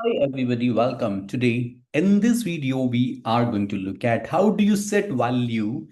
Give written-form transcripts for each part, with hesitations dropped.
Hi everybody, welcome. Today in this video we are going to look at how do you set value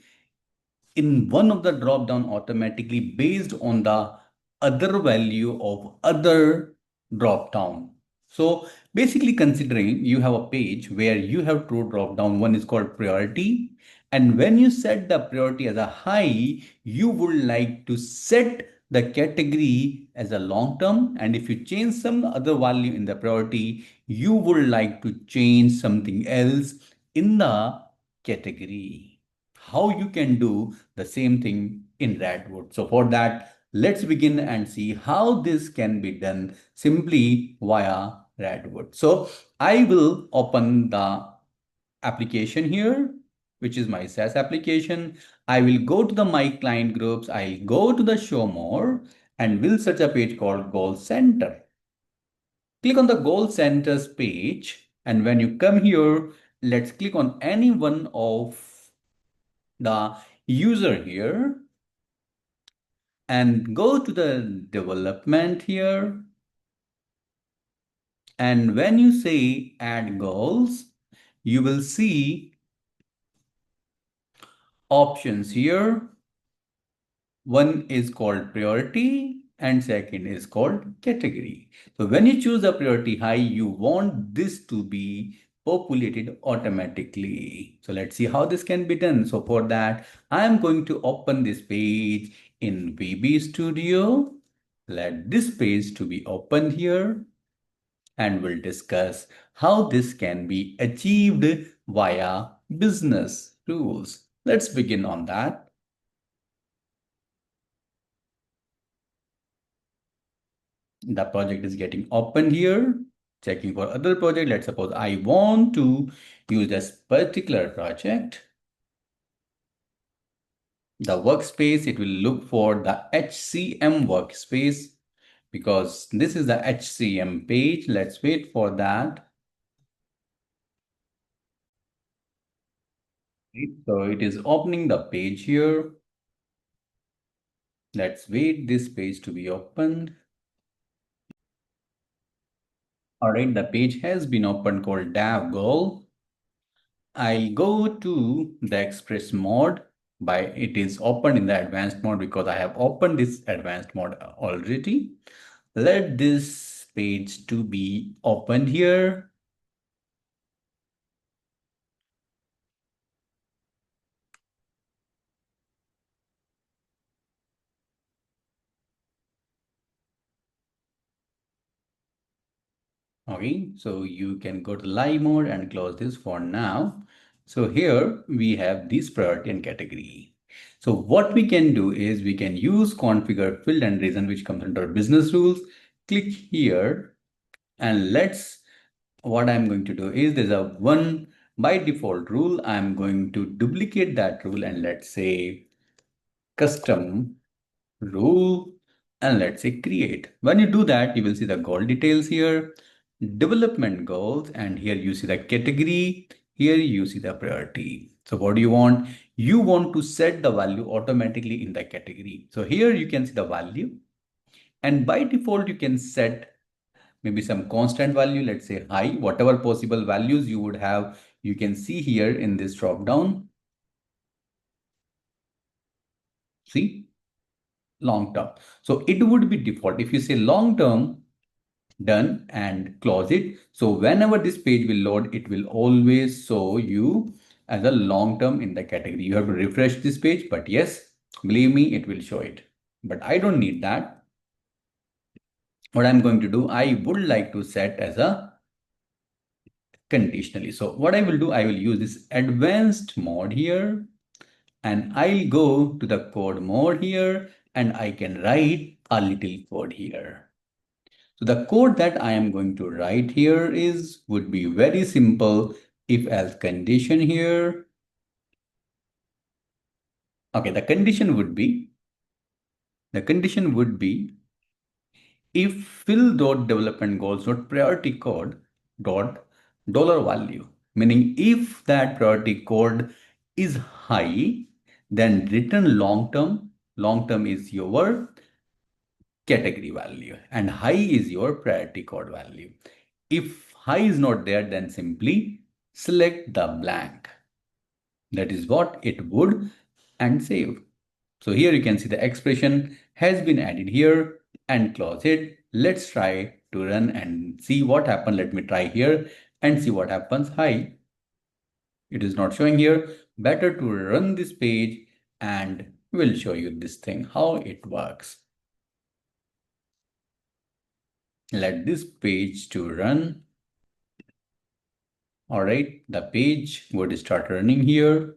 in one of the drop down automatically based on the other value of other drop down. So basically considering you have a page where you have two drop down, one is called priority, and when you set the priority as a high, you would like to set the category as a long term, and if you change some other value in the priority, you would like to change something else in the category. How you can do the same thing in Redwood. So for that, let's begin and see how this can be done simply via Redwood. So I will open the application here, which is my SaaS application. I will go to the my client groups. I'll go to the show more and will search a page called Goal Center. Click on the Goal Centers page. And when you come here, let's click on any one of the user here and go to the development here. And when you say add goals, you will see options here. One is called priority and second is called category. So when you choose a priority high, you want this to be populated automatically. So let's see how this can be done. So for that, I am going to open this page in VB Studio. Let this page to be opened here and we'll discuss how this can be achieved via business rules. Let's begin on that. The project is getting opened here, checking for other project. Let's suppose I want to use this particular project. The workspace, it will look for the HCM workspace because this is the HCM page. Let's wait for that. So it is opening the page here. Let's wait this page to be opened. All right, the page has been opened called Dev Goal. I'll go to the express mode by it is opened in the advanced mode because I have opened this advanced mode already. Let this page to be opened here. Okay, so you can go to live mode and close this for now. So here we have this priority and category. So what we can do is we can use configure field and reason, which comes under business rules. Click here and what I'm going to do is there's a one by default rule. I'm going to duplicate that rule and let's say custom rule and let's say create. When you do that, you will see the goal details here, development goals, and here you see the category. Here you see the priority. So what do you want? You want to set the value automatically in the category. So here you can see the value and by default you can set maybe some constant value, let's say high, whatever possible values you would have, you can see here in this drop down. See, long term. So it would be default. If you say long term, done and close it. So whenever this page will load, it will always show you as a long term in the category. You have to refresh this page, but yes, believe me, it will show it. But I don't need that. What I'm going to do, I would like to set as a conditionally. So what I will do, I will use this advanced mode here and I'll go to the code mode here and I can write a little code here. So the code that I am going to write here would be very simple if else condition here. Okay, the condition would be if fill dot development goals dot priority code dot dollar value, meaning if that priority code is high, then return long term. Long term is your category value and high is your priority code value. If high is not there, then simply select the blank. That is what it would and save. So here you can see the expression has been added here and close it. Let's try to run and see what happens. Let me try here and see what happens. Hi, it is not showing here. Better to run this page and we'll show you this thing, how it works. Let this page to run. All right, the page would start running here.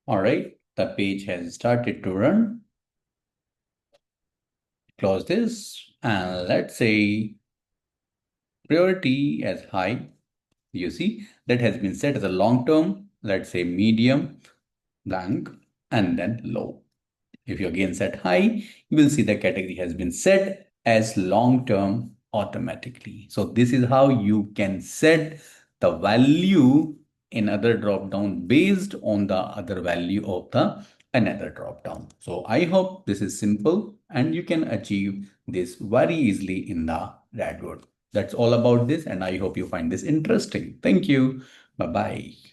All right, the page has started to run. Close this and let's say priority as high. You see that has been set as a long term, let's say medium, blank, and then low. If you again set high, you will see the category has been set as long term automatically. So this is how you can set the value in other drop down based on the other value of the another drop down. So I hope this is simple and you can achieve this very easily in the Redwood. That's all about this and I hope you find this interesting. Thank you. Bye bye.